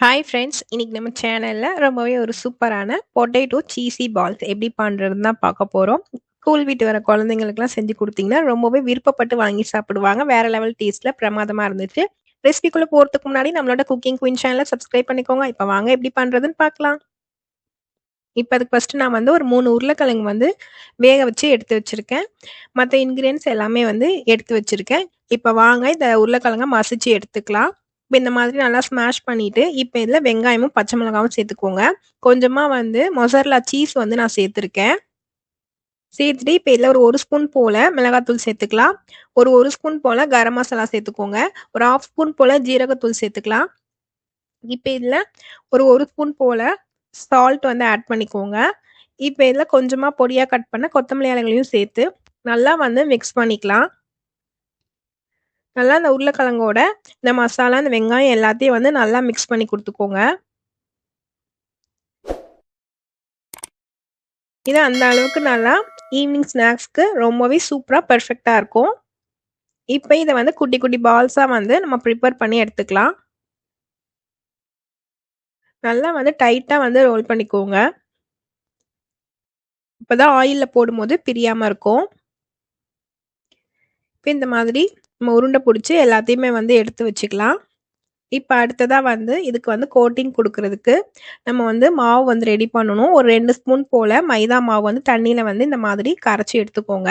Hi friends, இன்னைக்கு நம்ம சேனல்ல ரொம்பவே ஒரு சூப்பரான பொட்டேட்டோ சீஸி பால்ஸ் எப்படி பண்ணுறதுன்னு தான் பார்க்க போகிறோம். ஸ்கூல் விட்டு வர குழந்தைங்களுக்குலாம் செஞ்சு கொடுத்தீங்கன்னா ரொம்பவே விருப்பப்பட்டு வாங்கி சாப்பிடுவாங்க. வேற லெவல் டேஸ்ட்ல பிரமாதமாக இருந்துச்சு. ரெசிபிக்குள்ளே போகிறதுக்கு முன்னாடி நம்மளோட குக்கிங் குயின் சேனலை சப்ஸ்கிரைப் பண்ணிக்கோங்க. இப்போ வாங்க எப்படி பண்ணுறதுன்னு பார்க்கலாம். இப்போ அதுக்கு ஃபஸ்ட்டு நான் வந்து ஒரு 3 உருளைக்கிழங்கு வந்து வேக வச்சு எடுத்து வச்சுருக்கேன். மற்ற இன்க்ரீடியன்ட்ஸ் எல்லாமே வந்து எடுத்து வச்சுருக்கேன். இப்போ வாங்க இந்த உருளைக்கிழங்க மசிச்சு எடுத்துக்கலாம். இப்போ இந்த மாதிரி நல்லா ஸ்மாஷ் பண்ணிவிட்டு இப்போ இதில் வெங்காயமும் பச்சை மிளகாவும் சேர்த்துக்கோங்க. கொஞ்சமாக வந்து மொசரலா சீஸ் வந்து நான் சேர்த்துருக்கேன். சேர்த்துட்டு இப்போ இதில் ஒரு ஸ்பூன் போல் மிளகாத்தூள் சேர்த்துக்கலாம். ஒரு ஸ்பூன் போல் கரம் மசாலா சேர்த்துக்கோங்க. ஒரு 1/2 ஸ்பூன் போல் ஜீரகத்தூள் சேர்த்துக்கலாம். இப்போ இதில் ஒரு ஸ்பூன் போல் சால்ட் வந்து ஆட் பண்ணிக்கோங்க. இப்போ இதில் கொஞ்சமாக பொடியாக கட் பண்ண கொத்தமல்லி இலைகளையும் சேர்த்து நல்லா வந்து மிக்ஸ் பண்ணிக்கலாம். நல்லா இந்த உருளைக்கிழங்கோட இந்த மசாலா, இந்த வெங்காயம் எல்லாத்தையும் வந்து நல்லா மிக்ஸ் பண்ணி கொடுத்துக்கோங்க. இது அந்த அளவுக்கு நல்லா ஈவினிங் ஸ்நாக்ஸ்க்கு ரொம்பவே சூப்பராக பெர்ஃபெக்டாக இருக்கும். இப்போ இதை வந்து குட்டி குட்டி பால்ஸாக வந்து நம்ம ப்ரிப்பேர் பண்ணி எடுத்துக்கலாம். நல்லா வந்து டைட்டாக வந்து ரோல் பண்ணிக்கோங்க. இப்போதான் ஆயிலில் போடும்போது பிரியாமல் இருக்கும். இப்போ இந்த மாதிரி நம்ம உருண்டை பிடிச்சி எல்லாத்தையுமே வந்து எடுத்து வச்சுக்கலாம். இப்போ அடுத்ததாக வந்து இதுக்கு வந்து கோட்டிங் கொடுக்கறதுக்கு நம்ம வந்து மாவு வந்து ரெடி பண்ணணும். ஒரு 2 ஸ்பூன் போல் மைதா மாவு வந்து தண்ணியில் வந்து இந்த மாதிரி கரைச்சி எடுத்துக்கோங்க.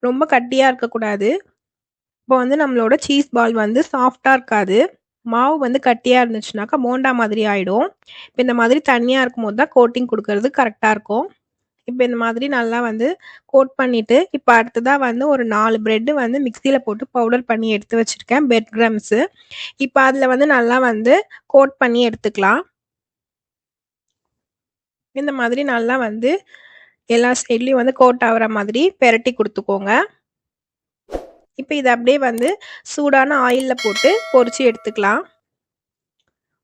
ரொம்ப கட்டியாக இருக்கக்கூடாது. இப்போ வந்து நம்மளோட சீஸ் பால் வந்து சாஃப்டாக இருக்காது. மாவு வந்து கட்டியாக இருந்துச்சுனாக்கா போண்டா மாதிரி ஆகிடும். இப்போ இந்த மாதிரி தண்ணியாக இருக்கும்போது தான் கோட்டிங் கொடுக்கறது கரெக்டாக இருக்கும். இப்போ இந்த மாதிரி நல்லா வந்து கோட் பண்ணிவிட்டு இப்போ அடுத்ததாக வந்து ஒரு 4 பிரெட்டு வந்து மிக்சியில் போட்டு பவுடர் பண்ணி எடுத்து வச்சுருக்கேன், பிரெட் கிரம்ஸு. இப்போ அதில் வந்து நல்லா வந்து கோட் பண்ணி எடுத்துக்கலாம். இந்த மாதிரி நல்லா வந்து எல்லா சைட்லேயும் வந்து கோட் ஆகிற மாதிரி பெரட்டி கொடுத்துக்கோங்க. இப்போ இதை அப்படியே வந்து சூடான ஆயிலில் போட்டு பொரிச்சு எடுத்துக்கலாம்.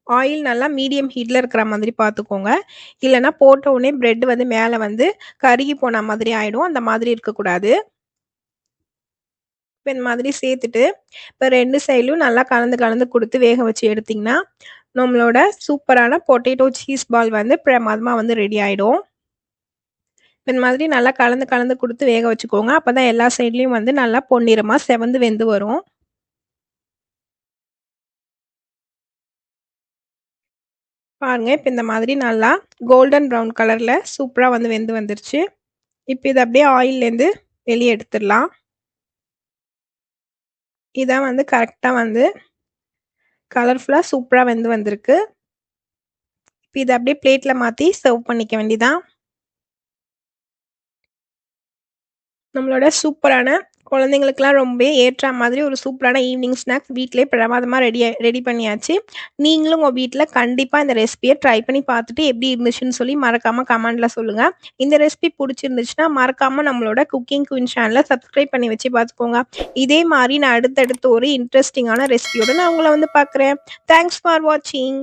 ஆயில் நல்லா மீடியம் ஹீட்டில் இருக்கிற மாதிரி பார்த்துக்கோங்க. இல்லைனா போட்ட உடனே பிரெட் வந்து மேலே வந்து கருகி போன மாதிரி ஆகிடும். அந்த மாதிரி இருக்கக்கூடாது. இப்போ இந்த மாதிரி சேர்த்துட்டு இப்போ 2 சைட்லையும் நல்லா கலந்து கலந்து கொடுத்து வேக வச்சு எடுத்திங்கன்னா நம்மளோட சூப்பரான பொட்டேட்டோ சீஸ் பால் வந்து பிரமாதமாக வந்து ரெடி ஆகிடும். இந்த மாதிரி நல்லா கலந்து கலந்து கொடுத்து வேக வச்சுக்கோங்க. அப்போ தான் எல்லா சைட்லேயும் வந்து நல்லா பொன்னிறமாக செவந்து வெந்து வரும். பாருங்க, இப்போ இந்த மாதிரி நல்லா கோல்டன் ப்ரௌன் கலரில் சூப்பராக வந்து வெந்து வந்துருச்சு. இப்போ இதை அப்படியே ஆயிலேருந்து வெளியே எடுத்துடலாம். இதான் வந்து கரெக்டாக வந்து கலர்ஃபுல்லாக சூப்பராக வெந்து வந்திருக்கு. இப்போ இதை அப்படியே பிளேட்டில் மாற்றி சர்வ் பண்ணிக்க வேண்டியதான். நம்மளோட சூப்பரான குழந்தைங்களுக்குலாம் ரொம்பவே ஏற்ற மாதிரி ஒரு சூப்பரான ஈவினிங் ஸ்நாக்ஸ் வீட்டிலே பிரமாதமாக ரெடி பண்ணியாச்சு. நீங்களும் உங்கள் வீட்டில் கண்டிப்பாக இந்த ரெசிபியை ட்ரை பண்ணி பார்த்துட்டு எப்படி இருந்துச்சுன்னு சொல்லி மறக்காமல் கமெண்டில் சொல்லுங்கள். இந்த ரெசிபி பிடிச்சிருந்துச்சுன்னா மறக்காமல் நம்மளோட குக்கிங் குயின் சேனலை சப்ஸ்கிரைப் பண்ணி வச்சு பார்த்துக்கோங்க. இதே மாதிரி நான் அடுத்தடுத்து ஒரு இன்ட்ரெஸ்டிங்கான ரெசிபியோடு நான் உங்களை வந்து பார்க்குறேன். தேங்க்ஸ் ஃபார் வாட்சிங்.